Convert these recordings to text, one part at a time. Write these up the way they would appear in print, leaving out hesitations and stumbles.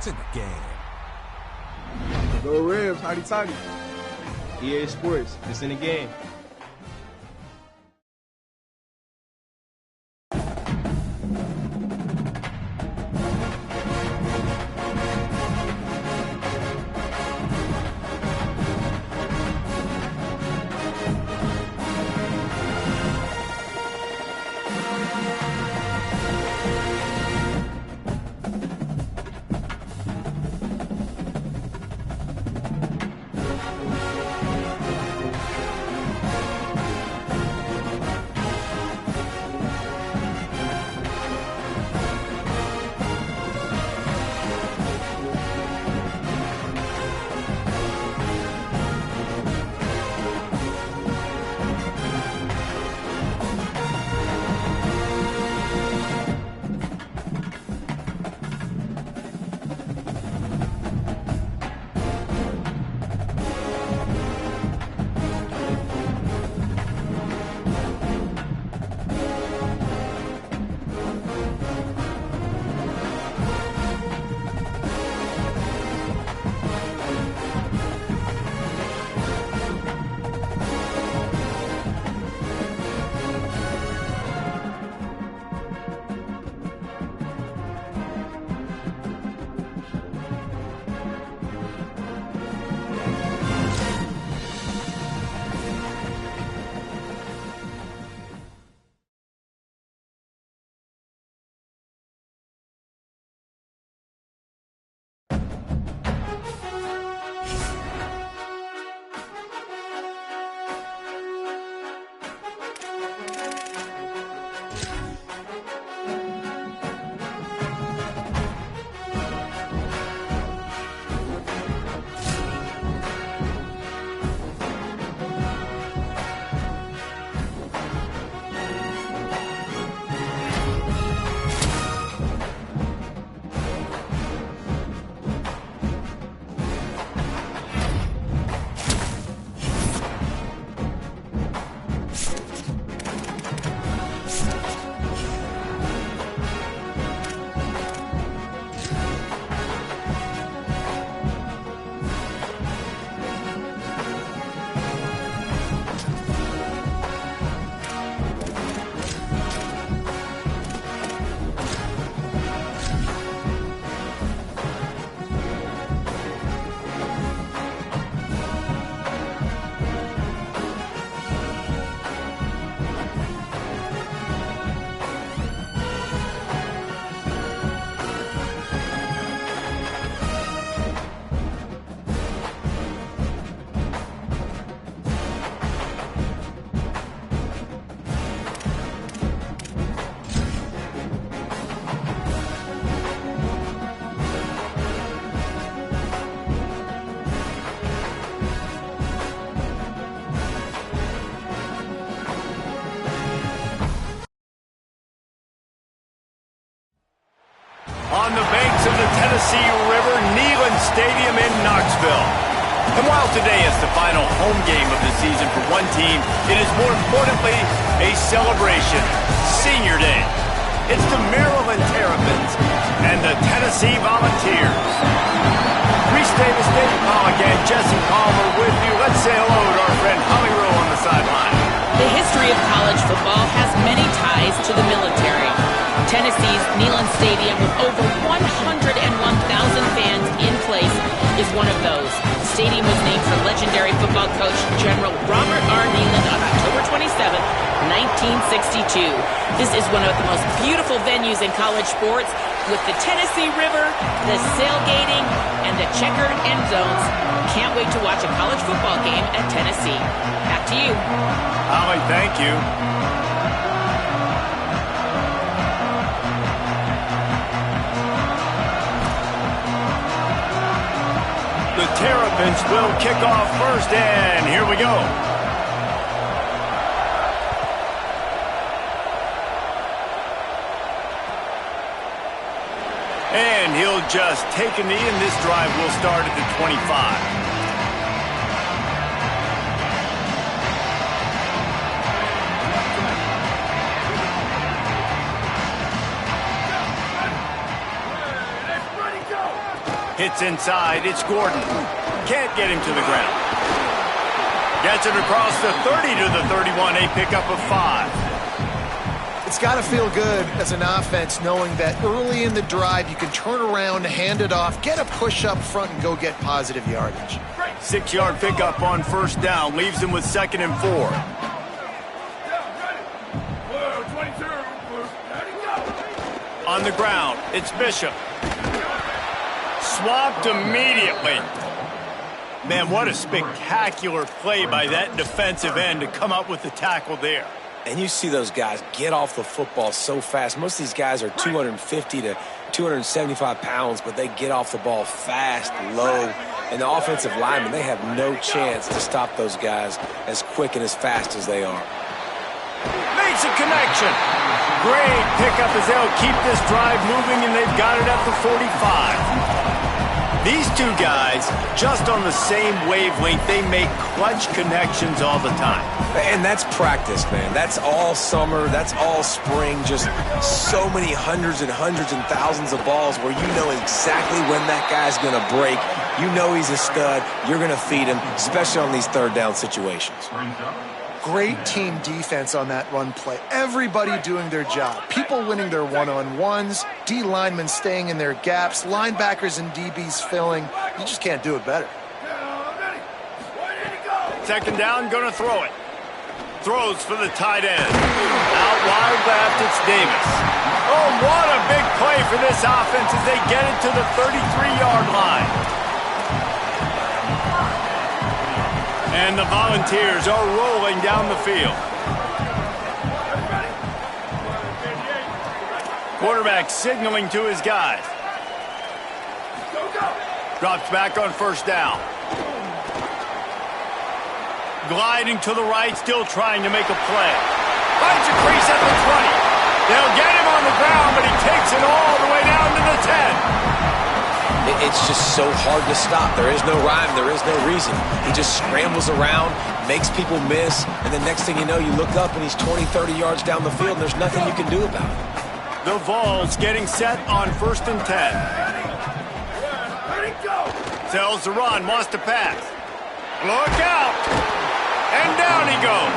in the game. Go Rams, hotty toddy. EA Sports, it's in the game. On the banks of the Tennessee River, Neyland Stadium in Knoxville. And while today is the final home game of the season for one team, it is more importantly a celebration. Senior Day. It's the Maryland Terrapins and the Tennessee Volunteers. Reese Davis, David Pollock, and Jesse Palmer with you. Let's say hello to our friend Holly Rowe on the sideline. The history of college football has many ties to the military. Tennessee's Neyland Stadium, with over 101,000 fans in place, is one of those. The stadium was named for legendary football coach General Robert R. Neyland on October 27, 1962. This is one of the most beautiful venues in college sports, with the Tennessee River, the sailgating, and the checkered end zones. Can't wait to watch a college football game at Tennessee. Back to you. Holly, thank you. The Terrapins will kick off first, and here we go. And he'll just take a knee, and this drive will start at the 25. Hits inside. It's Gordon. Can't get him to the ground. Gets it across the 30 to the 31. A pickup of 5. It's got to feel good as an offense knowing that early in the drive you can turn around, hand it off, get a push up front, and go get positive yardage. 6-yard pickup on first down. Leaves him with 2nd and 4. On the ground, it's Bishop. Swapped immediately. Man, what a spectacular play by that defensive end to come up with the tackle there. And you see those guys get off the football so fast. Most of these guys are 250 to 275 pounds, but they get off the ball fast, low. And the offensive linemen, they have no chance to stop those guys as quick and as fast as they are. Makes a connection. Great pickup as they'll keep this drive moving, and they've got it at the 45. These two guys, just on the same wavelength, they make clutch connections all the time. And that's practice, man. That's all summer. That's all spring. Just so many hundreds and thousands of balls where you know exactly when that guy's going to break. You know he's a stud. You're going to feed him, especially on these third down situations. Great team defense on that run play. Everybody doing their job. People winning their one-on-ones, D linemen staying in their gaps, linebackers and DBs filling. You just can't do it better. 2nd down, gonna throw it. Throws for the tight end. Out wide left, it's Davis. Oh, what a big play for this offense as they get it to the 33-yard line. And the Volunteers are rolling down the field. Quarterback signaling to his guys. Drops back on first down. Gliding to the right, still trying to make a play. Finds a crease at the 20. They'll get him on the ground, but he takes it all the way down to the 10. It's just so hard to stop. There is no rhyme. There is no reason. He just scrambles around, makes people miss, and the next thing you know, you look up and he's 20, 30 yards down the field, and there's nothing you can do about it. The Vols getting set on 1st and 10. Tells the run, wants to pass. Look out! And down he goes.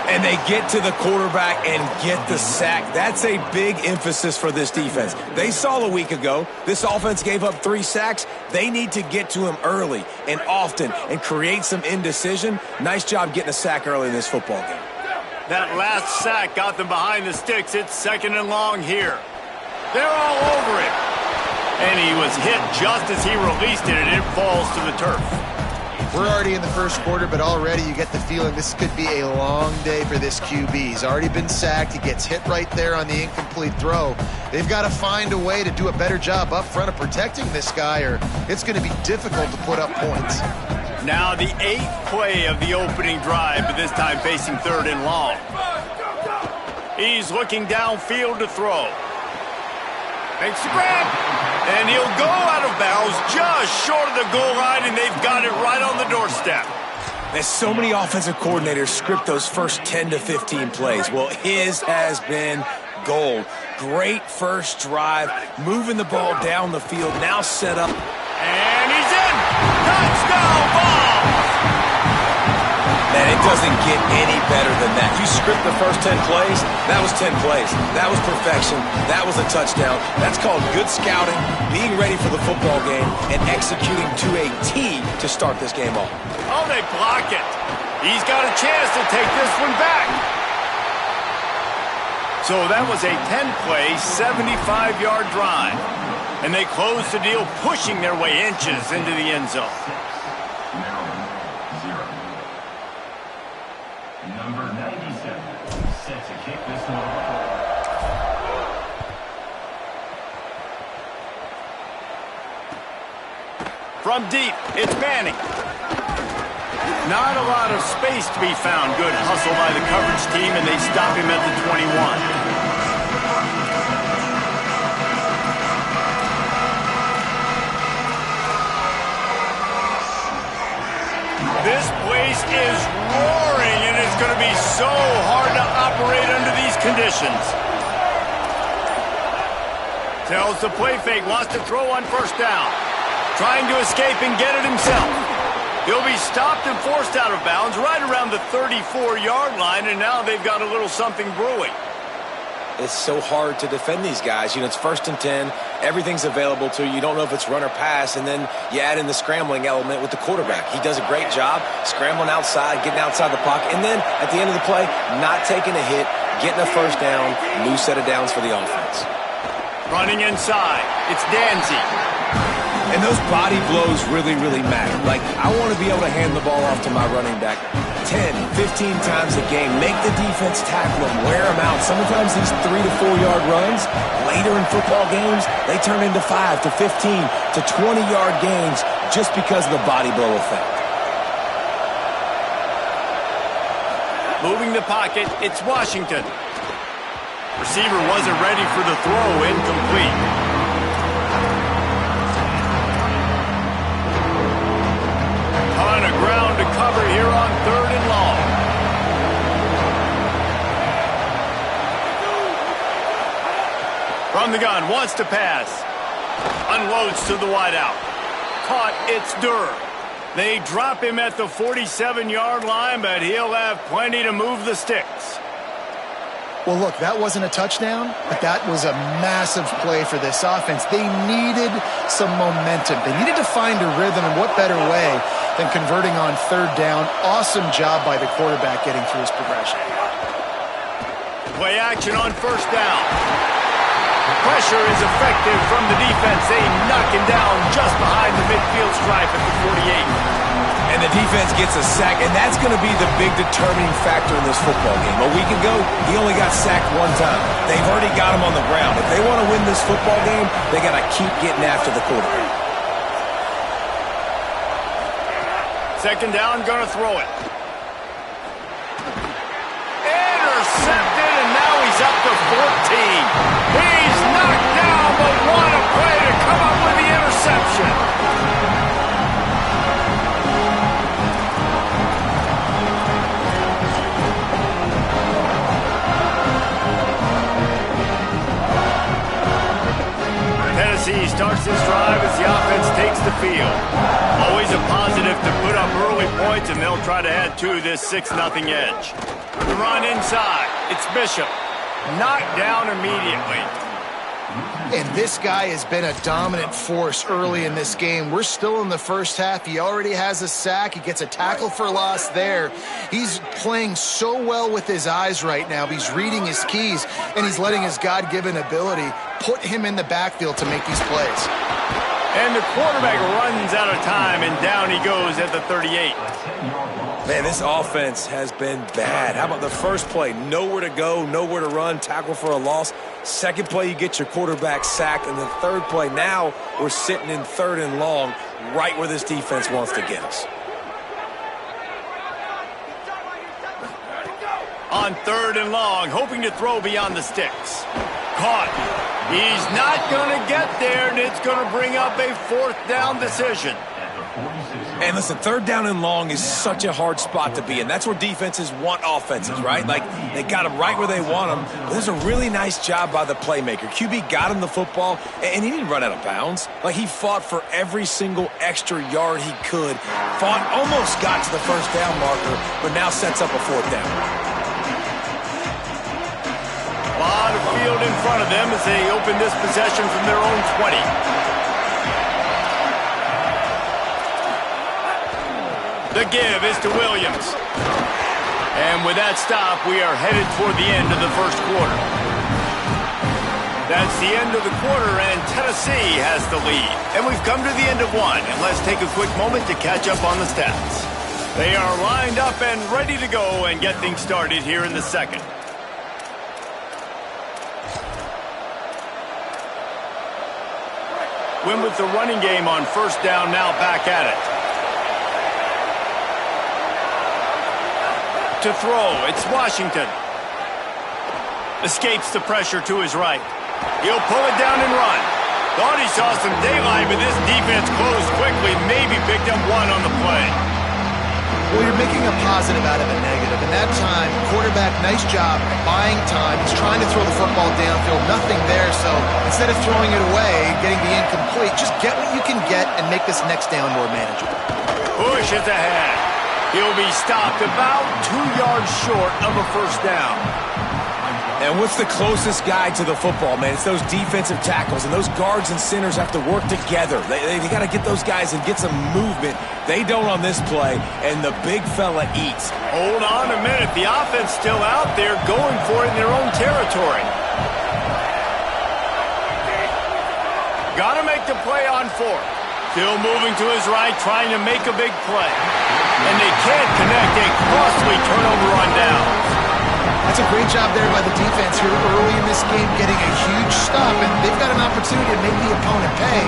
And they get to the quarterback and get the sack. That's a big emphasis for this defense. They saw a week ago, this offense gave up 3 sacks. They need to get to him early and often and create some indecision. Nice job getting a sack early in this football game. That last sack got them behind the sticks. It's 2nd and long here. They're all over it. And he was hit just as he released it, and it falls to the turf. We're already in the first quarter, but already you get the feeling this could be a long day for this QB. He's already been sacked. He gets hit right there on the incomplete throw. They've got to find a way to do a better job up front of protecting this guy, or it's going to be difficult to put up points. Now the 8th play of the opening drive, but this time facing 3rd and long. He's looking downfield to throw. Makes the grab. And he'll go out of bounds just short of the goal line, and they've got it right on the doorstep. There's so many offensive coordinators script those first 10 to 15 plays. Well, his has been gold. Great first drive, moving the ball down the field, now set up. And he's in! Touchdown ball! Man, it doesn't get any better than that. You script the first 10 plays, that was 10 plays. That was perfection. That was a touchdown. That's called good scouting, being ready for the football game, and executing to a T to start this game off. Oh, they block it. He's got a chance to take this one back. So that was a 10-play, 75-yard drive. And they close the deal, pushing their way inches into the end zone. Number 97, set to kick this one. From deep, it's Manning. Not a lot of space to be found. Good hustle by the coverage team, and they stop him at the 21. This place is roaring, and it's going to be so hard to operate under these conditions. Tells the play fake, wants to throw on first down. Trying to escape and get it himself. He'll be stopped and forced out of bounds right around the 34-yard line, and now they've got a little something brewing. It's so hard to defend these guys. You know, it's 1st and 10. Everything's available to you. You don't know if it's run or pass, and then you add in the scrambling element with the quarterback. He does a great job scrambling outside, getting outside the pocket, and then at the end of the play, not taking a hit, getting a first down, new set of downs for the offense. Running inside, it's Danzy. And those body blows really, really matter. Like, I want to be able to hand the ball off to my running back 10, 15 times a game. Make the defense tackle them, wear them out. Sometimes these 3 to 4 yard runs, later in football games, they turn into 5 to 15 to 20-yard gains just because of the body blow effect. Moving the pocket, it's Washington. Receiver wasn't ready for the throw, incomplete. On a ground to cover here on 3rd and long. From the gun, wants to pass. Unloads to the wideout. Caught, it's Durr. They drop him at the 47-yard line, but he'll have plenty to move the sticks. Well, look, that wasn't a touchdown, but that was a massive play for this offense. They needed some momentum. They needed to find a rhythm, and what better way than converting on 3rd down. Awesome job by the quarterback getting through his progression. Play action on 1st down. Pressure is effective from the defense. They knock him down just behind the midfield stripe at the 48. And the defense gets a sack, and that's going to be the big determining factor in this football game. A week ago, he only got sacked 1 time. They've already got him on the ground. If they want to win this football game, they got to keep getting after the quarterback. 2nd down, gonna throw it. Intercepted, and now he's up to 14. He's knocked down, but what a play to come up with the interception. Tennessee starts this drive as the offense takes the field. Always a positive to put up early points, and they'll try to add to this 6-0 edge. The run inside. It's Bishop. Knocked down immediately. And this guy has been a dominant force early in this game. We're still in the 1st half. He already has a sack. He gets a tackle for loss there. He's playing so well with his eyes right now. He's reading his keys, and he's letting his God-given ability put him in the backfield to make these plays. And the quarterback runs out of time, and down he goes at the 38. Man, this offense has been bad. How about the first play? Nowhere to go, nowhere to run, tackle for a loss. 2nd play, you get your quarterback sacked. And the 3rd play, now we're sitting in 3rd and long, right where this defense wants to get us. On 3rd and long, hoping to throw beyond the sticks. Caught. He's not going to get there, and it's going to bring up a 4th down decision. And listen, 3rd down and long is such a hard spot to be in. That's where defenses want offenses, right? Like, they got them right where they want them. But there's a really nice job by the playmaker. QB got him the football, and he didn't run out of bounds. Like, he fought for every single extra yard he could. Fought, almost got to the 1st down marker, but now sets up a 4th down. A lot of field in front of them as they open this possession from their own 20. The give is to Williams. And with that stop, we are headed toward the end of the 1st quarter. That's the end of the quarter, and Tennessee has the lead. And we've come to the end of 1, and let's take a quick moment to catch up on the stats. They are lined up and ready to go and get things started here in the 2nd. Win with the running game on 1st down, now back at it. To throw, it's Washington. Escapes the pressure to his right. He'll pull it down and run. Thought he saw some daylight, but this defense closed quickly, maybe picked up 1 on the play. Well, you're making a positive out of a negative. And that time, quarterback, nice job buying time. He's trying to throw the football downfield, nothing there. So instead of throwing it away and getting the incomplete, just get what you can get and make this next down more manageable. Pushes ahead. He'll be stopped about 2 yards short of a first down. And what's the closest guy to the football, man? It's those defensive tackles, and those guards and centers have to work together. They got to get those guys and get some movement. They don't on this play, and the big fella eats. Hold on a minute. The offense still out there going for it in their own territory. Got to make the play on fourth. Still moving to his right, trying to make a big play. And they can't connect a costly turnover on downs. That's a great job there by the defense here early in this game, getting a huge stop, and they've got an opportunity to make the opponent pay.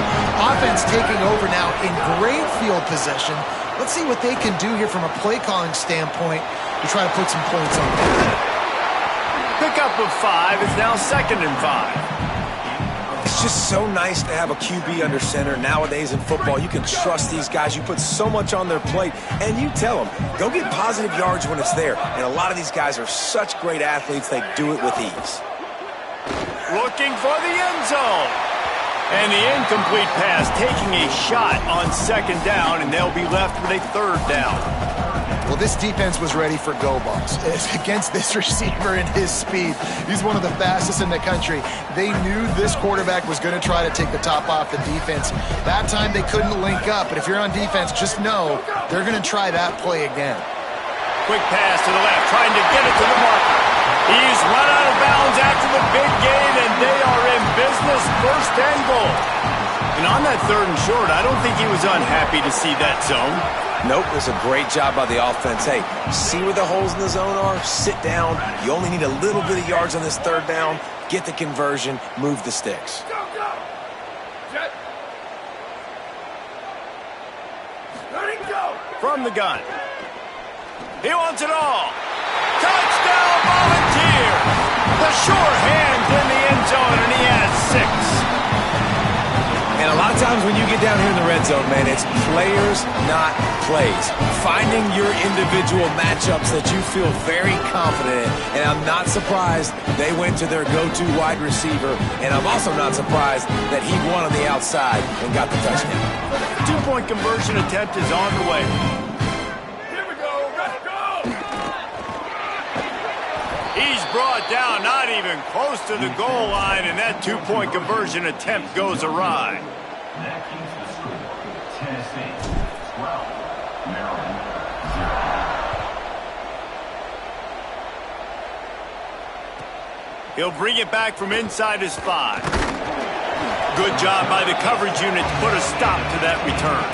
Offense taking over now in great field possession. Let's see what they can do here from a play-calling standpoint to try to put some points on the board. Pickup of 5 is now 2nd and 5. It's just so nice to have a QB under center. Nowadays in football, you can trust these guys. You put so much on their plate, and you tell them, go get positive yards when it's there. And a lot of these guys are such great athletes, they do it with ease. Looking for the end zone. And the incomplete pass taking a shot on 2nd down, and they'll be left with a 3rd down. Well, this defense was ready for go balls. Against this receiver and his speed, he's one of the fastest in the country. They knew this quarterback was going to try to take the top off the defense. That time they couldn't link up, but if you're on defense, just know they're going to try that play again. Quick pass to the left, trying to get it to the marker. He's run out of bounds after the big gain, and they are in business, 1st and goal. And on that 3rd and short, I don't think he was unhappy to see that zone. Nope, it was a great job by the offense. Hey, see where the holes in the zone are? Sit down. You only need a little bit of yards on this 3rd down. Get the conversion. Move the sticks. Go, go. Jet. Ready, go. From the gun. He wants it all. Touchdown, Volunteers. The sure hand in the end zone, and he has 6. And a lot of times when you get down here in the red zone, man, it's players, not plays. Finding your individual matchups that you feel very confident in. And I'm not surprised they went to their go-to wide receiver. And I'm also not surprised that he won on the outside and got the touchdown. 2-point conversion attempt is on the way. Here we go. Let's go. He's brought down, not even close to the goal line, and that 2-point conversion attempt goes awry. That keeps the score. Tennessee 12, Maryland 0. He'll bring it back from inside his 5. Good job by the coverage unit to put a stop to that return.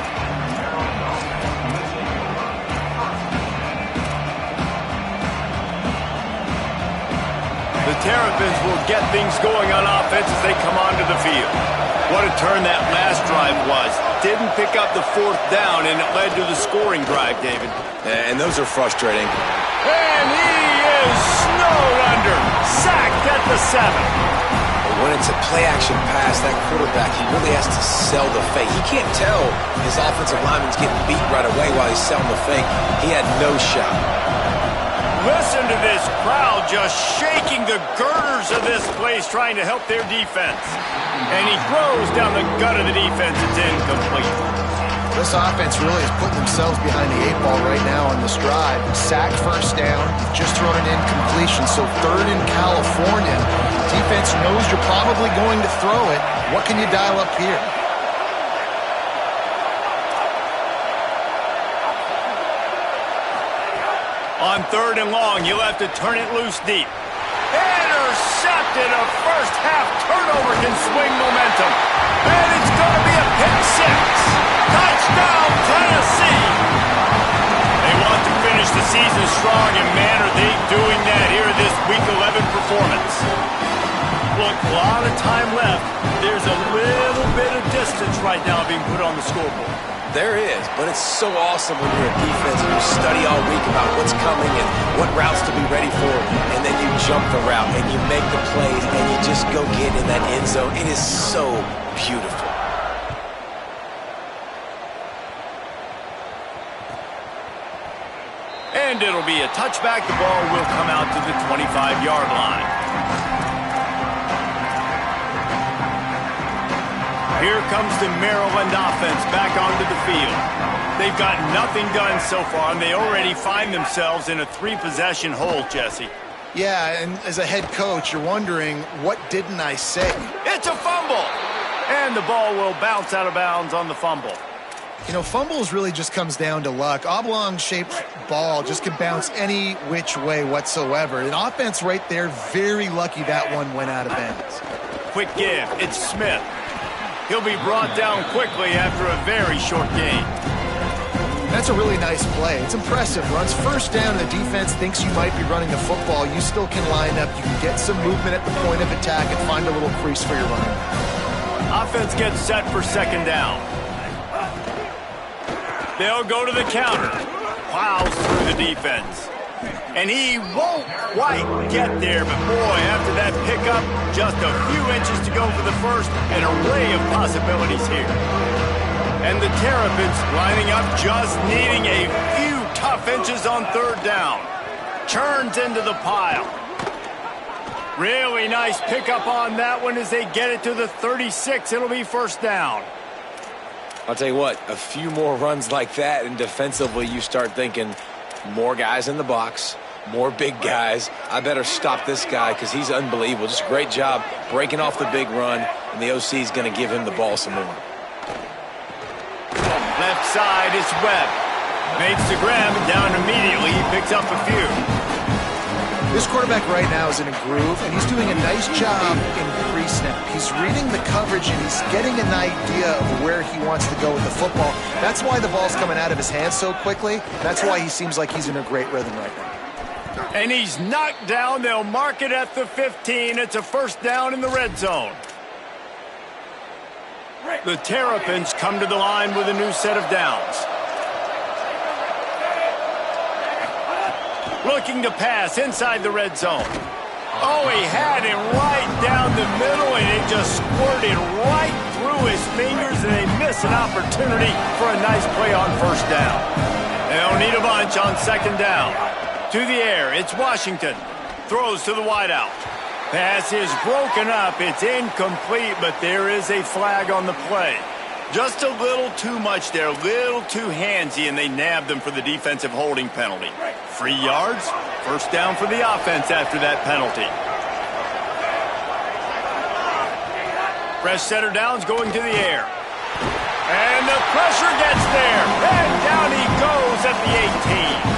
The Terrapins will get things going on offense as they come onto the field. What a turn that last drive was. Didn't pick up the 4th down, and it led to the scoring drive, David. And those are frustrating. And he is snowed under. Sacked at the 7. When it's a play-action pass, that quarterback, he really has to sell the fake. He can't tell his offensive lineman's getting beat right away while he's selling the fake. He had no shot. Listen to this crowd just shaking the girders of this place, trying to help their defense. And he throws down the gut of the defense. It's incomplete. This offense really is putting themselves behind the 8 ball right now on this drive. Sacked 1st down, just thrown an incompletion, so 3rd in California. Defense knows you're probably going to throw it. What can you dial up here? On 3rd and long, he'll have to turn it loose deep. Intercepted. A first-half turnover can swing momentum. And it's going to be a pick 6. Touchdown, Tennessee. They want to finish the season strong, and man, are they doing that here in this Week 11 performance. Look, a lot of time left. There's a little bit of distance right now being put on the scoreboard. There is, but it's so awesome when you're a defense and you study all week about what's coming and what routes to be ready for, and then you jump the route and you make the plays and you just go get in that end zone. It is so beautiful. And it'll be a touchback. The ball will come out to the 25-yard line. Here comes the Maryland offense back onto the field. They've got nothing done so far, and they already find themselves in a 3-possession hole, Jesse. Yeah, and as a head coach, you're wondering, what didn't I say? It's a fumble! And the ball will bounce out of bounds on the fumble. You know, fumbles really just comes down to luck. Oblong-shaped ball just can bounce any which way whatsoever. An offense right there, very lucky that one went out of bounds. Quick give. It's Smith. He'll be brought down quickly after a very short gain. That's a really nice play. It's impressive. Runs first down, and the defense thinks you might be running the football. You still can line up. You can get some movement at the point of attack and find a little crease for your running back. Offense gets set for second down. They'll go to the counter. Plows through the defense. And he won't quite get there, but boy, after that pickup, just a few inches to go for the first, an array of possibilities here. And the Terrapins lining up, just needing a few tough inches on third down. Churns into the pile. Really nice pickup on that one as they get it to the 36. It'll be first down. I'll tell you what, a few more runs like that, and defensively you start thinking, more guys in the box, more big guys. I better stop this guy because he's unbelievable. Just a great job breaking off the big run, and the OC is going to give him the ball some more. Left side is Webb. Makes the grab, and down immediately. He picks up a few. This quarterback right now is in a groove, and he's doing a nice job in pre-snap. He's reading the coverage, and he's getting an idea of where he wants to go with the football. That's why the ball's coming out of his hands so quickly. That's why he seems like he's in a great rhythm right now. And he's knocked down. They'll mark it at the 15. It's a first down in the red zone. The Terrapins come to the line with a new set of downs. Looking to pass inside the red zone. Oh, he had him right down the middle, and it just squirted right through his fingers, and they miss an opportunity for a nice play on first down. They'll need a bunch on second down. To the air, it's Washington. Throws to the wideout. Pass is broken up. It's incomplete, but there is a flag on the play. Just a little too much there, a little too handsy, and they nabbed them for the defensive holding penalty. 3 yards, first down for the offense after that penalty. Fresh setter downs going to the air. And the pressure gets there, and down he goes at the 18.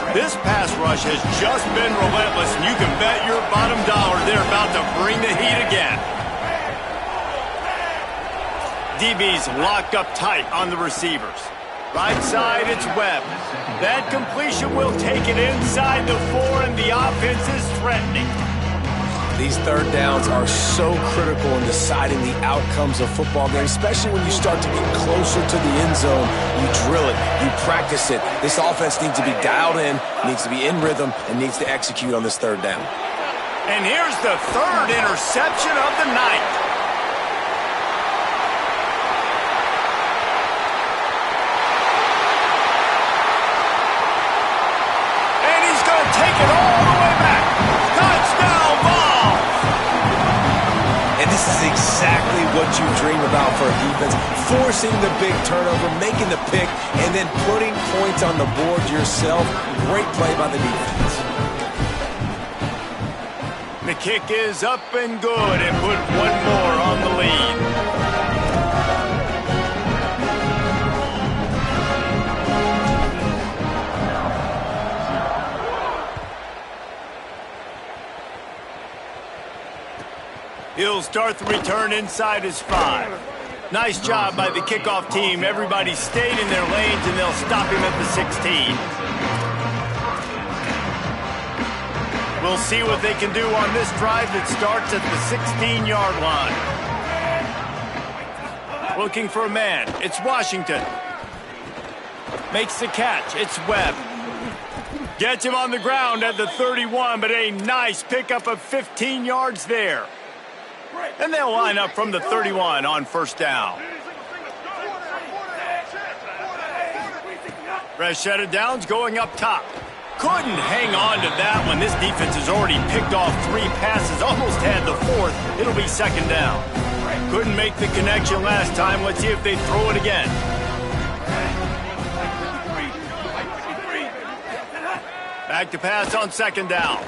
This pass rush has just been relentless, and you can bet your bottom dollar they're about to bring the heat again. DB's locked up tight on the receivers. Right side, it's Webb. That completion will take it inside the 4, and the offense is threatening. These third downs are so critical in deciding the outcomes of football games, especially when you start to get closer to the end zone. You drill it, you practice it. This offense needs to be dialed in, needs to be in rhythm, and needs to execute on this third down. And here's the third interception of the night. And he's going to take it all the way back. Touchdown ball. And this is exactly what you dream about for a defense. Forcing the big turnover, making the pick, and then putting points on the board yourself. Great play by the defense. The kick is up and good, and put one more on the lead. He'll start the return inside his 5. Nice job by the kickoff team. Everybody stayed in their lanes, and they'll stop him at the 16. We'll see what they can do on this drive that starts at the 16-yard line. Looking for a man. It's Washington. Makes the catch. It's Webb. Gets him on the ground at the 31, but a nice pickup of 15 yards there. And they'll line up from the 31 on first down. Fresh set of downs going up top. Couldn't hang on to that one. This defense has already picked off 3 passes, almost had the 4th. It'll be second down. Couldn't make the connection last time. Let's see if they throw it again. Back to pass on second down.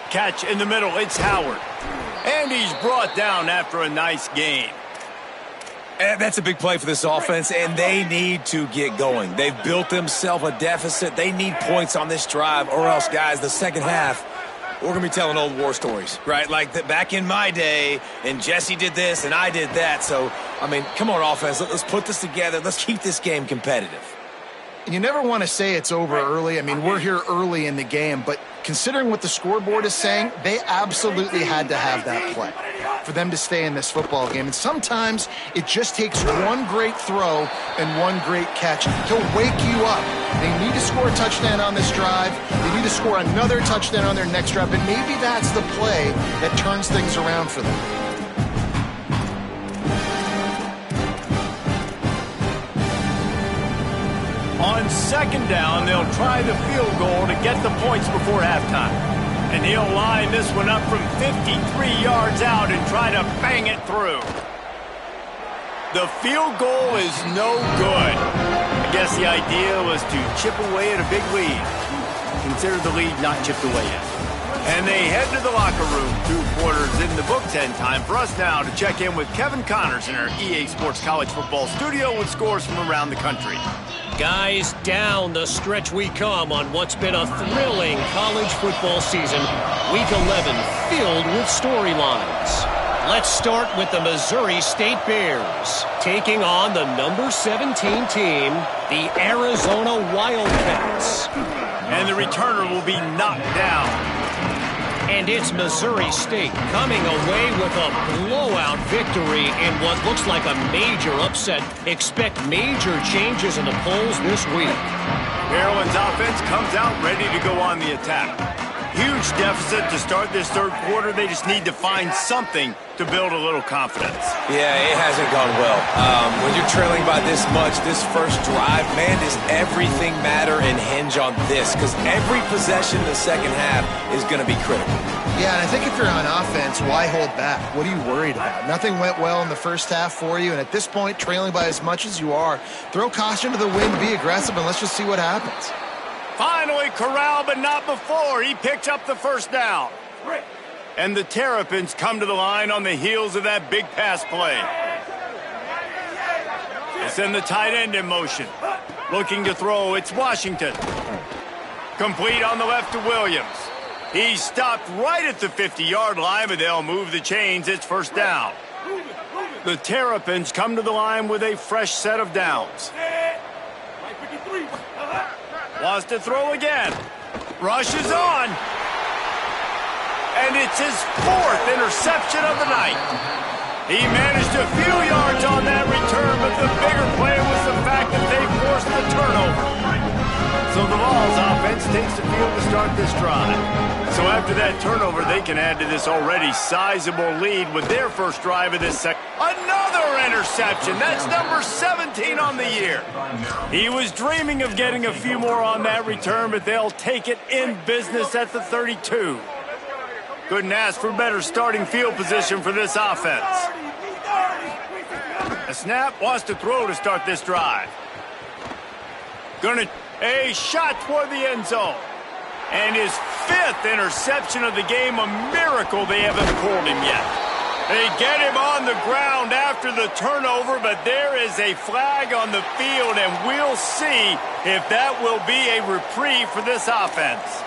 Catch in the middle. It's Howard. And he's brought down after a nice gain. And that's a big play for this offense, and they need to get going. They've built themselves a deficit. They need points on this drive, or else, guys, the second half, we're going to be telling old war stories, right? Like back in my day, and Jesse did this, and I did that. So, I mean, come on, offense. Let's put this together. Let's keep this game competitive. You never want to say it's over early. I mean, we're here early in the game, but considering what the scoreboard is saying, they absolutely had to have that play for them to stay in this football game. And sometimes it just takes one great throw and one great catch to wake you up. They need to score a touchdown on this drive. They need to score another touchdown on their next drive, and maybe that's the play that turns things around for them. On second down, they'll try the field goal to get the points before halftime. And he'll line this one up from 53 yards out and try to bang it through. The field goal is no good. I guess the idea was to chip away at a big lead. Consider the lead not chipped away yet. And they head to the locker room. 2 quarters in the books, and time for us now to check in with Kevin Connors in our EA Sports College Football studio with scores from around the country. Guys, down the stretch we come on what's been a thrilling college football season. Week 11 filled with storylines. Let's start with the Missouri State Bears taking on the number 17 team, the Arizona Wildcats. And the returner will be knocked down. And it's Missouri State coming away with a blowout victory in what looks like a major upset. Expect major changes in the polls this week. Maryland's offense comes out ready to go on the attack. Huge deficit to start this third quarter. They just need to find something to build a little confidence. Yeah, it hasn't gone well. When you're trailing by this much, this first drive, man, does everything matter and hinge on this? Because every possession in the second half is going to be critical. Yeah, and I think if you're on offense, why hold back? What are you worried about? Nothing went well in the first half for you, and at this point, trailing by as much as you are, throw caution to the wind, be aggressive, and let's just see what happens. Finally corralled, but not before. He picks up the first down. And the Terrapins come to the line on the heels of that big pass play. They send the tight end in motion. Looking to throw, it's Washington. Complete on the left to Williams. He's stopped right at the 50-yard line, but they'll move the chains. It's first down. The Terrapins come to the line with a fresh set of downs. Wants to throw again. Rush is on. And it's his 4th interception of the night. He managed a few yards on that return, but the bigger play was the fact that they forced the turnover. So the Vols offense takes the field to start this drive. So after that turnover, they can add to this already sizable lead with their first drive of this second. Another interception. That's number 17 on the year. He was dreaming of getting a few more on that return, but they'll take it in business at the 32. Couldn't ask for better starting field position for this offense. A snap, wants to throw to start this drive. A shot toward the end zone. And his 5th interception of the game, a miracle they haven't pulled him yet. They get him on the ground after the turnover, but there is a flag on the field, and we'll see if that will be a reprieve for this offense.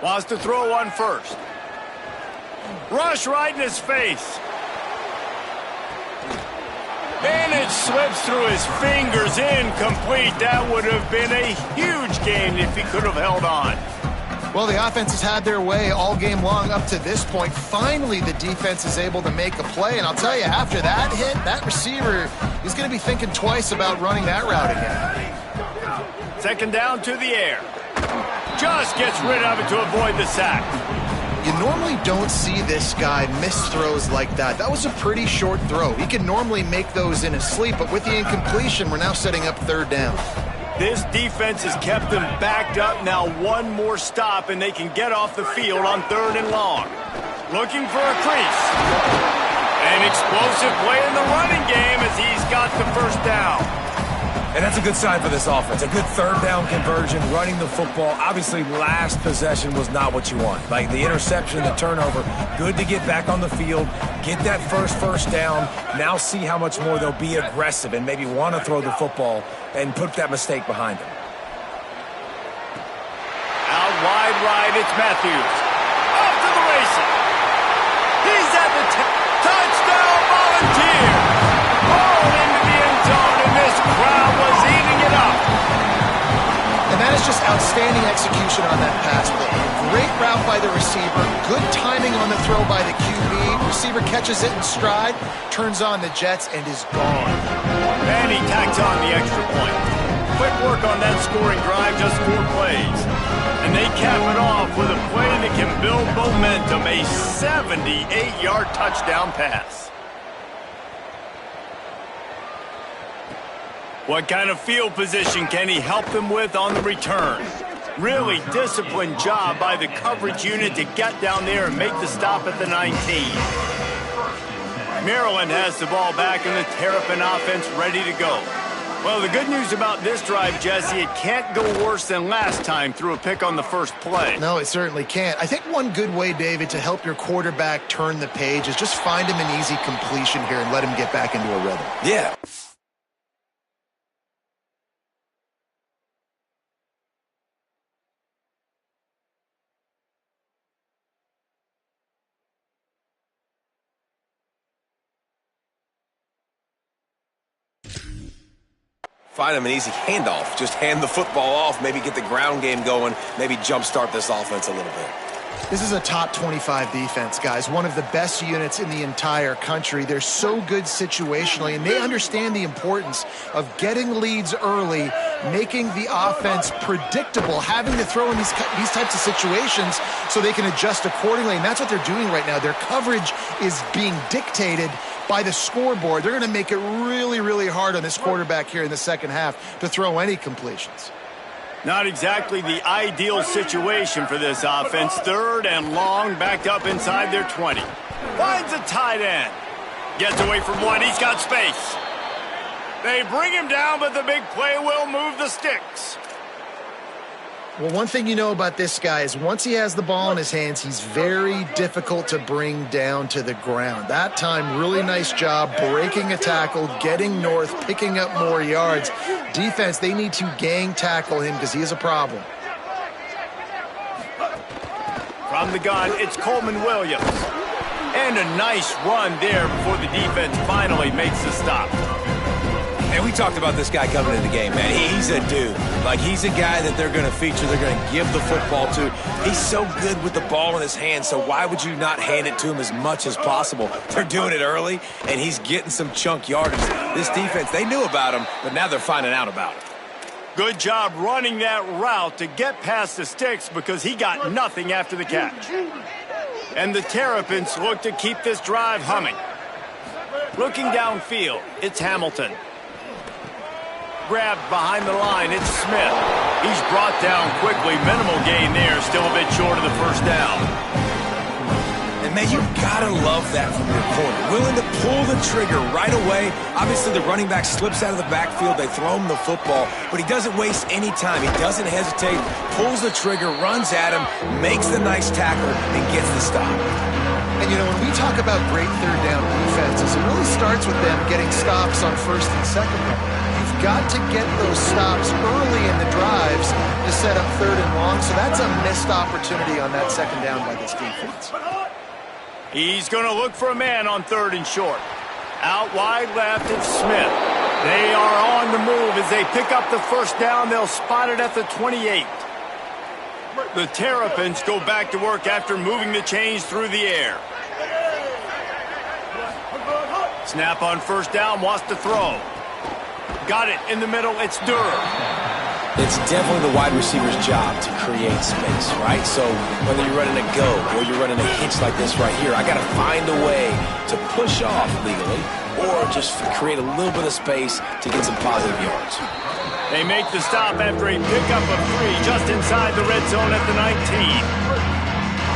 Wants to throw one first. Rush right in his face. And it slips through his fingers, incomplete. That would have been a huge gain if he could have held on. Well, the offense has had their way all game long up to this point. Finally, the defense is able to make a play. And I'll tell you, after that hit, that receiver he's going to be thinking twice about running that route again. Second down to the air. Just gets rid of it to avoid the sack. You normally don't see this guy miss throws like that. That was a pretty short throw. He can normally make those in his sleep, but with the incompletion, we're now setting up third down. This defense has kept them backed up. Now one more stop, and they can get off the field on third and long. Looking for a crease. An explosive play in the running game as he's got the first down. And that's a good sign for this offense. A good third down conversion, running the football. Obviously, last possession was not what you want. Like the interception, the turnover, good to get back on the field, get that first down. Now see how much more they'll be aggressive and maybe want to throw the football and put that mistake behind them. Out wide right, it's Matthews. Off to the races. He's at the touchdown volunteer. All into the end zone, and this crowd was eating it up. And that is just outstanding execution on that pass play. Great route by the receiver, good timing on the throw by the QB. Receiver catches it in stride, turns on the jets, and is gone. And he tacks on the extra point. Quick work on that scoring drive, just 4 plays. And they cap it off with a play that can build momentum, a 78-yard touchdown pass. What kind of field position can he help them with on the return? Really disciplined job by the coverage unit to get down there and make the stop at the 19. Maryland has the ball back and the Terrapin offense ready to go. Well, the good news about this drive, Jesse, it can't go worse than last time through a pick on the first play. No, it certainly can't. I think one good way, David, to help your quarterback turn the page is just find him an easy completion here and let him get back into a rhythm. Yeah. Find him an easy handoff. Just hand the football off, maybe get the ground game going, maybe jumpstart this offense a little bit. This is a top 25 defense, guys. One of the best units in the entire country. They're so good situationally, and they understand the importance of getting leads early, making the offense predictable, having to throw in these types of situations so they can adjust accordingly, and that's what they're doing right now. Their coverage is being dictated by the scoreboard. They're going to make it really, really hard on this quarterback here in the second half to throw any completions. Not exactly the ideal situation for this offense. Third and long, backed up inside their 20. Finds a tight end. Gets away from one. He's got space. They bring him down, but the big play will move the sticks. Well, one thing you know about this guy is once he has the ball in his hands, he's very difficult to bring down to the ground. That time, really nice job breaking a tackle, getting north, picking up more yards. Defense, they need to gang tackle him because he is a problem. From the gun, it's Coleman Williams. And a nice run there before the defense finally makes the stop. And we talked about this guy coming into the game, man. He's a dude. Like, he's a guy that they're going to feature, they're going to give the football to. He's so good with the ball in his hand, so why would you not hand it to him as much as possible? They're doing it early, and he's getting some chunk yardage. This defense, they knew about him, but now they're finding out about it. Good job running that route to get past the sticks because he got nothing after the catch. And the Terrapins look to keep this drive humming. Looking downfield, it's Hamilton. Grabbed behind the line, it's Smith. He's brought down quickly. Minimal gain there, still a bit short of the first down. And, man, you got to love that from your corner. Willing to pull the trigger right away. Obviously, the running back slips out of the backfield. They throw him the football, but he doesn't waste any time. He doesn't hesitate, pulls the trigger, runs at him, makes the nice tackle, and gets the stop. And, you know, when we talk about great third down defenses, it really starts with them getting stops on first and second down. You've got to get those stops early in the drives to set up third and long, so that's a missed opportunity on that second down by this defense. He's going to look for a man on third and short. Out wide left, it's Smith. They are on the move as they pick up the first down. They'll spot it at the 28. The Terrapins go back to work after moving the chains through the air. Snap on first down, wants to throw. Got it in the middle. It's Durr. It's definitely the wide receiver's job to create space, right? So whether you're running a go or you're running a hitch like this right here, I got to find a way to push off legally or just create a little bit of space to get some positive yards. They make the stop after a pickup of 3 just inside the red zone at the 19.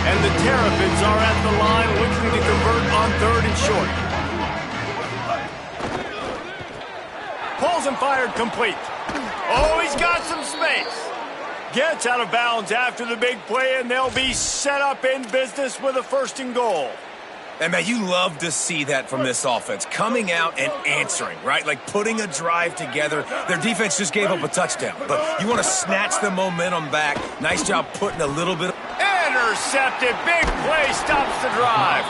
And the Terrapins are at the line looking to convert on 3rd and short. Pulls and fired complete. Oh, he's got some space. Gets out of bounds after the big play, and they'll be set up in business with a 1st and goal. And, man, you love to see that from this offense, coming out and answering, right? Like putting a drive together. Their defense just gave up a touchdown, but you want to snatch the momentum back. Nice job putting a little bit. Intercepted. Big play stops the drive.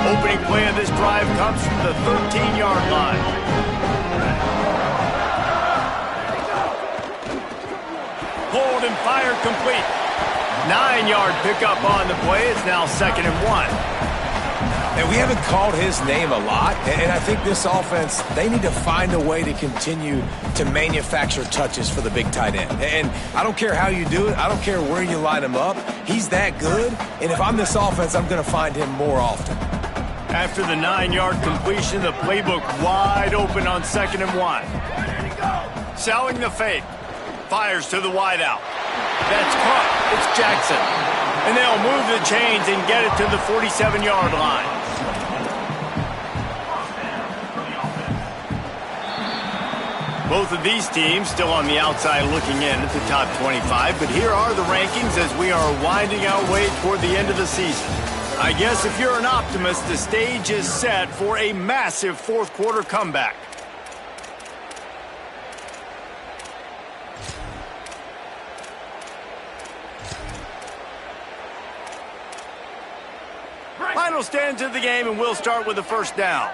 Opening play of this drive comes from the 13-yard line. Pulled and fired complete. 9-yard pickup on the play. It's now 2nd and 1. And we haven't called his name a lot, and I think this offense, they need to find a way to continue to manufacture touches for the big tight end. And I don't care how you do it. I don't care where you line him up. He's that good, and if I'm this offense, I'm going to find him more often. After the 9-yard completion, the playbook wide open on 2nd and 1. Selling the fake. Fires to the wideout. That's caught. It's Jackson. And they'll move the chains and get it to the 47-yard line. Both of these teams still on the outside looking in at the top 25, but here are the rankings as we are winding our way toward the end of the season. I guess if you're an optimist, the stage is set for a massive 4th quarter comeback. Final stands of the game, and we'll start with the 1st down.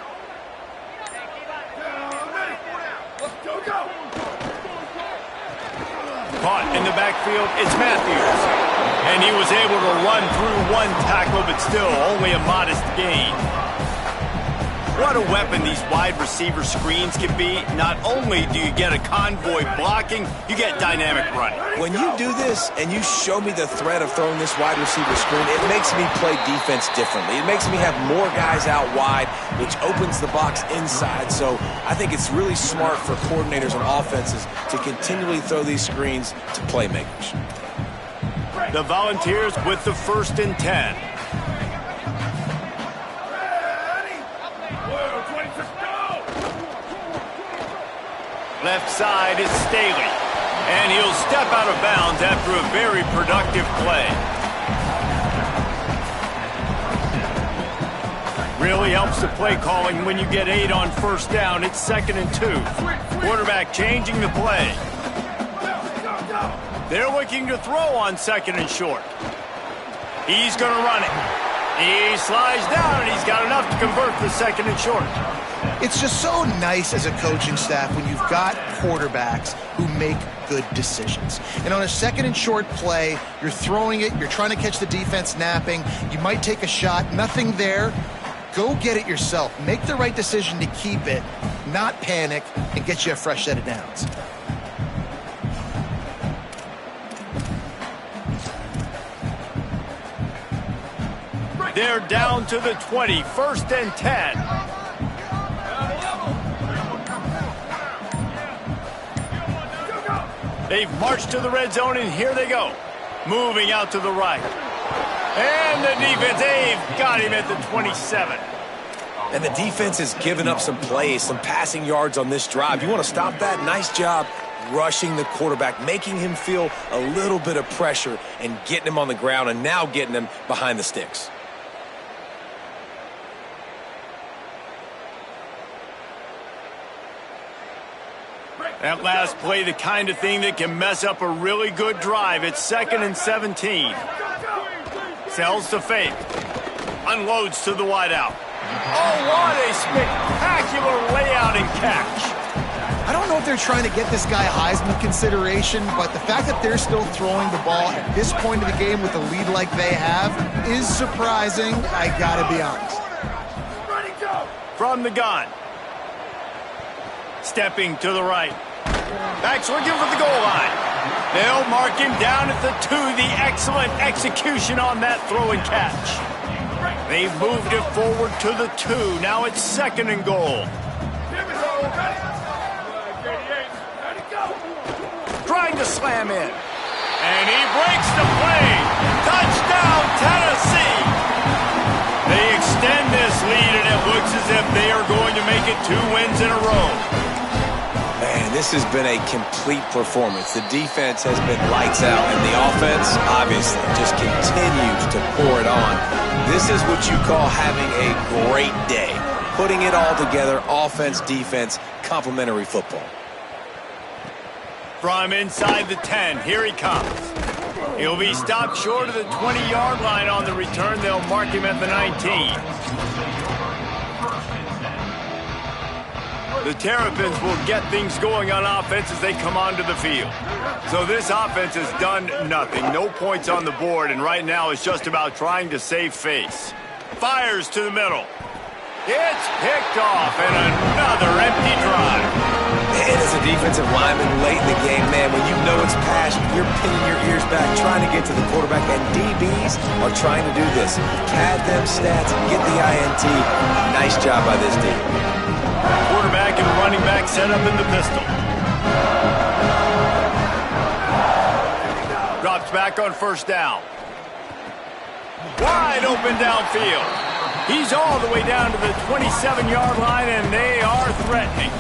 Caught in the backfield, it's Matthews. And he was able to run through 1 tackle, but still only a modest gain. What a weapon these wide receiver screens can be. Not only do you get a convoy blocking, you get dynamic running. When you do this and you show me the threat of throwing this wide receiver screen, it makes me play defense differently. It makes me have more guys out wide, which opens the box inside. So I think it's really smart for coordinators and offenses to continually throw these screens to playmakers. The Volunteers with the 1st and 10. Left side is Staley. And he'll step out of bounds after a very productive play. Really helps the play calling when you get 8 on 1st down. It's 2nd and 2. Quarterback changing the play. They're looking to throw on 2nd and short. He's going to run it. He slides down, and he's got enough to convert the 2nd and short. It's just so nice as a coaching staff when you've got quarterbacks who make good decisions. And on a 2nd and short play, you're throwing it, you're trying to catch the defense napping, you might take a shot, nothing there. Go get it yourself. Make the right decision to keep it, not panic, and get you a fresh set of downs. They're down to the 20, 1st and 10. They've marched to the red zone, and here they go. Moving out to the right. And the defense, they've got him at the 27. And the defense has given up some plays, some passing yards on this drive. You want to stop that? Nice job rushing the quarterback, making him feel a little bit of pressure and getting him on the ground and now getting him behind the sticks. That last play, the kind of thing that can mess up a really good drive. It's 2nd and 17. Sells to fake. Unloads to the wideout. Oh, what a spectacular layout and catch. I don't know if they're trying to get this guy Heisman consideration, but the fact that they're still throwing the ball at this point of the game with a lead like they have is surprising, I gotta be honest. From the gun. Stepping to the right. Backs looking for the goal line. They'll mark him down at the 2. The excellent execution on that throw and catch. They've moved it forward to the 2. Now it's 2nd and goal. Trying to slam in. And he breaks the play. Touchdown, Tennessee. They extend this lead, and it looks as if they are going to make it 2 wins in a row. Man, this has been a complete performance. The defense has been lights out, and the offense, obviously, just continues to pour it on. This is what you call having a great day. Putting it all together, offense, defense, complementary football. From inside the 10, here he comes. He'll be stopped short of the 20-yard line on the return. They'll mark him at the 19. The Terrapins will get things going on offense as they come onto the field. So this offense has done nothing. No points on the board, and right now it's just about trying to save face. Fires to the middle. It's picked off, and another empty drive. And as a defensive lineman late in the game, man, when you know it's pass, you're pinning your ears back, trying to get to the quarterback, and DBs are trying to do this. Pad them stats, get the INT. Nice job by this D. Quarterback and running back set up in the pistol. Drops back on 1st down. Wide open downfield. He's all the way down to the 27-yard line, and they are threatening.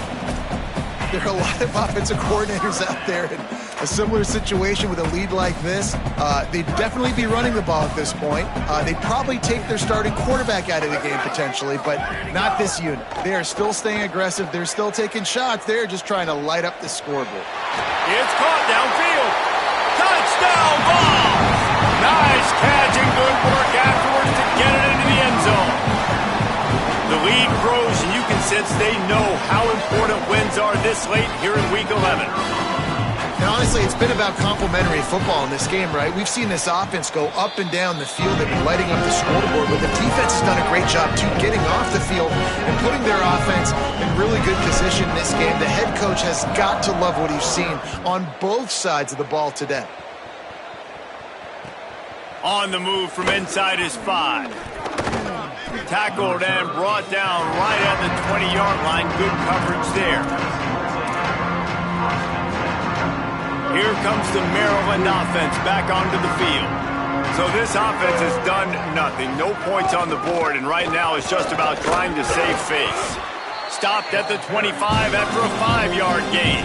There are a lot of offensive coordinators out there in a similar situation with a lead like this. They'd definitely be running the ball at this point. They'd probably take their starting quarterback out of the game potentially, but not this unit. They are still staying aggressive. They're still taking shots. They're just trying to light up the scoreboard. It's caught downfield. Touchdown ball. Nice catch and good work afterwards to get it into the end zone. The lead grows, and you can sense they know how important wins are this late here in Week 11. And honestly, it's been about complementary football in this game, right? We've seen this offense go up and down the field. They've been lighting up the scoreboard, but the defense has done a great job, too, getting off the field and putting their offense in really good position in this game. The head coach has got to love what he's seen on both sides of the ball today. On the move from inside his 5. Tackled and brought down right at the 20-yard line. Good coverage there. Here comes the Maryland offense back onto the field. So this offense has done nothing. No points on the board, and right now it's just about trying to save face. Stopped at the 25 after a 5-yard gain.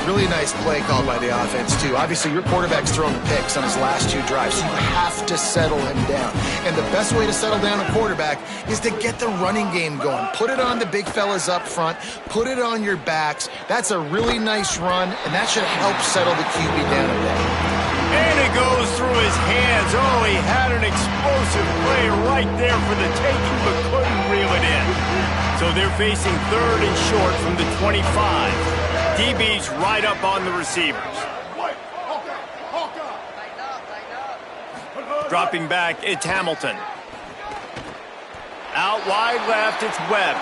Really nice play called by the offense, too. Obviously, your quarterback's thrown picks on his last 2 drives, so you have to settle him down. And the best way to settle down a quarterback is to get the running game going. Put it on the big fellas up front. Put it on your backs. That's a really nice run, and that should help settle the QB down a bit. And it goes through his hands. Oh, he had an explosive play right there for the taking, but couldn't reel it in. So they're facing 3rd and short from the 25. DB's right up on the receivers. Dropping back, it's Hamilton. Out wide left, it's Webb.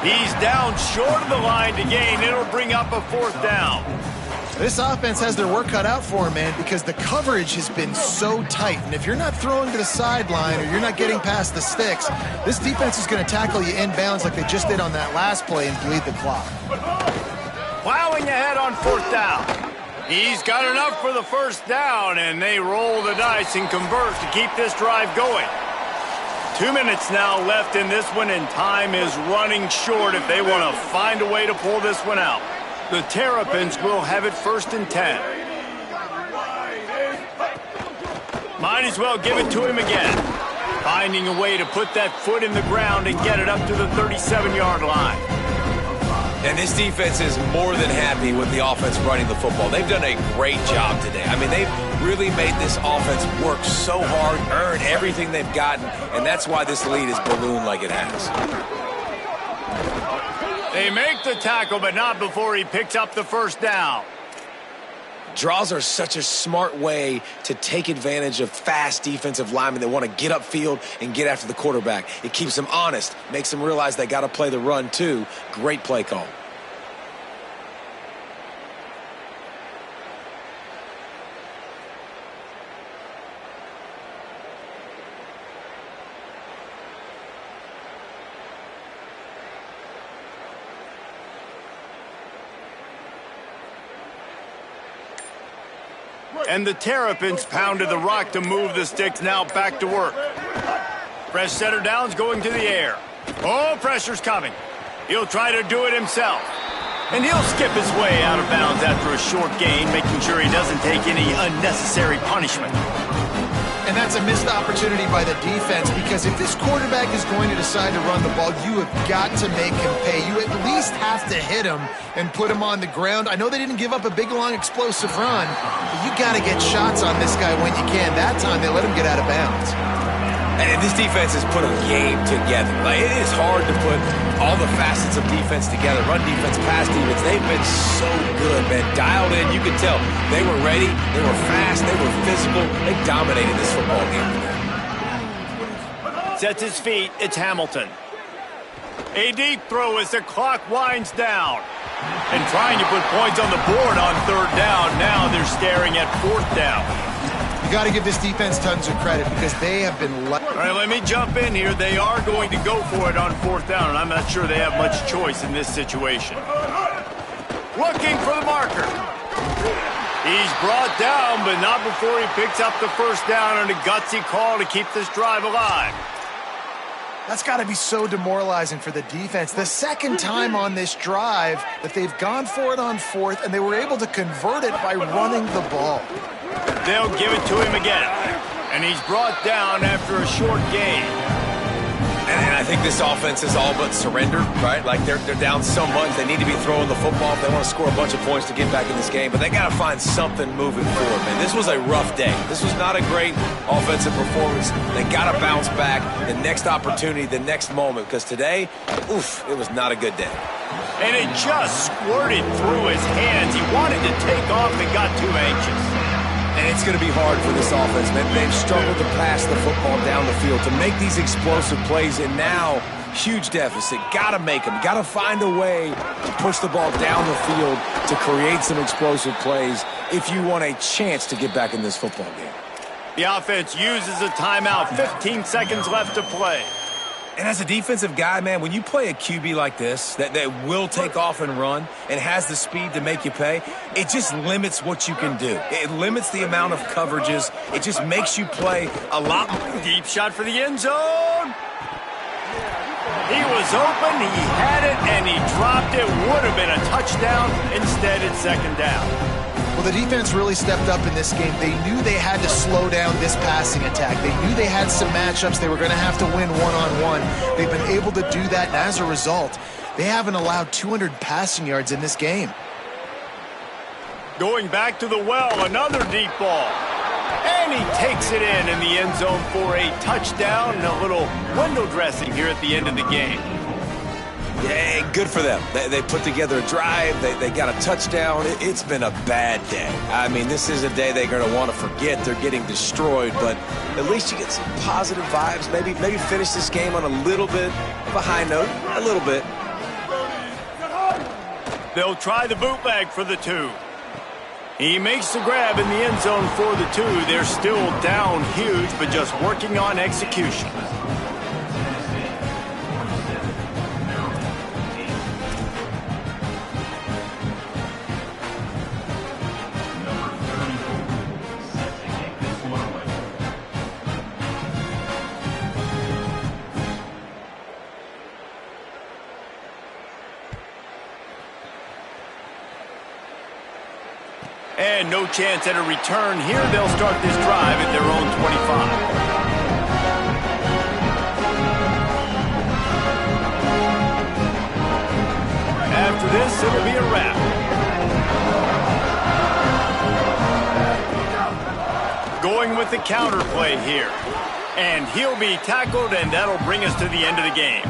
He's down short of the line to gain. It'll bring up a 4th down. This offense has their work cut out for them, man, because the coverage has been so tight. And if you're not throwing to the sideline or you're not getting past the sticks, this defense is going to tackle you inbounds like they just did on that last play and bleed the clock. Plowing ahead on 4th down. He's got enough for the 1st down, and they roll the dice and convert to keep this drive going. 2 minutes now left in this one, and time is running short if they want to find a way to pull this one out. The Terrapins will have it 1st and 10. Might as well give it to him again. Finding a way to put that foot in the ground and get it up to the 37-yard line. And this defense is more than happy with the offense running the football. They've done a great job today. I mean, they've really made this offense work so hard, earn everything they've gotten, and that's why this lead is ballooned like it has. They make the tackle, but not before he picks up the first down. Draws are such a smart way to take advantage of fast defensive linemen that want to get upfield and get after the quarterback. It keeps them honest, makes them realize they got to play the run too. Great play call. And the Terrapins pounded the rock to move the sticks. Now back to work. Fresh setter downs going to the air. Oh, pressure's coming. He'll try to do it himself. And he'll skip his way out of bounds after a short gain, making sure he doesn't take any unnecessary punishment. And that's a missed opportunity by the defense, because if this quarterback is going to decide to run the ball, you have got to make him pay. You at least have to hit him and put him on the ground. I know they didn't give up a big, long, explosive run, but you got to get shots on this guy when you can. That time, they let him get out of bounds. And this defense has put a game together. Like, it is hard to put all the facets of defense together. Run defense, pass defense. They've been so good, man. Dialed in. You could tell they were ready. They were fast. They were physical. They dominated this football game. Sets his feet. It's Hamilton. A deep throw as the clock winds down. And trying to put points on the board on third down. Now they're staring at fourth down. You got to give this defense tons of credit, because they have been... All right, let me jump in here. They are going to go for it on fourth down, and I'm not sure they have much choice in this situation. Looking for the marker. He's brought down, but not before he picks up the first down on a gutsy call to keep this drive alive. That's got to be so demoralizing for the defense. The second time on this drive that they've gone for it on fourth, and they were able to convert it by running the ball. They'll give it to him again. And he's brought down after a short gain. And I think this offense is all but surrendered, right? Like, they're down so much. They need to be throwing the football if they want to score a bunch of points to get back in this game. But they got to find something moving forward, man. This was a rough day. This was not a great offensive performance. They got to bounce back the next opportunity, the next moment. Because today, oof, it was not a good day. And it just squirted through his hands. He wanted to take off and got too anxious. And it's going to be hard for this offense, man. They've struggled to pass the football down the field, to make these explosive plays, and now, huge deficit. Got to make them. Got to find a way to push the ball down the field to create some explosive plays if you want a chance to get back in this football game. The offense uses a timeout. 15 seconds left to play. And as a defensive guy, man, when you play a QB like this that will take off and run and has the speed to make you pay, it just limits what you can do. It limits the amount of coverages. It just makes you play a lot more. Deep shot for the end zone. He was open, he had it, and he dropped it. Would have been a touchdown. Instead, it's second down. Well, the defense really stepped up in this game. They knew they had to slow down this passing attack. They knew they had some matchups they were going to have to win one-on-one. They've been able to do that, and as a result, they haven't allowed 200 passing yards in this game. Going back to the well, another deep ball. And he takes it in the end zone for a touchdown and a little window dressing here at the end of the game. Yeah, good for them. They put together a drive. They got a touchdown. It's been a bad day. I mean, this is a day they're going to want to forget. They're getting destroyed, but at least you get some positive vibes. Maybe finish this game on a little bit of a high note. A little bit. They'll try the bootleg for the two. He makes the grab in the end zone for the two. They're still down huge, but just working on execution. And no chance at a return here. They'll start this drive at their own 25. After this, it'll be a wrap. Going with the counter play here. And he'll be tackled, and that'll bring us to the end of the game.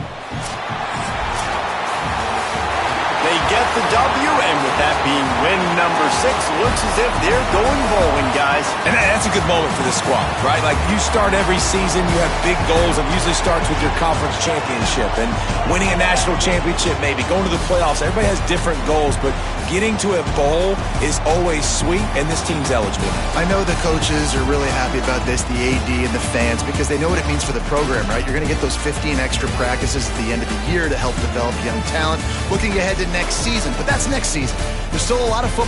They get the W, and with that being win number 6, looks as if they're going bowling, guys. And that's a good moment for this squad, right? Like, you start every season, you have big goals. It usually starts with your conference championship and winning a national championship, maybe going to the playoffs. Everybody has different goals, but getting to a bowl is always sweet, and this team's eligible. I know the coaches are really happy about this, the AD and the fans, because they know what it means for the program, right? You're going to get those 15 extra practices at the end of the year to help develop young talent, looking ahead to next season. But that's next season. There's still a lot of football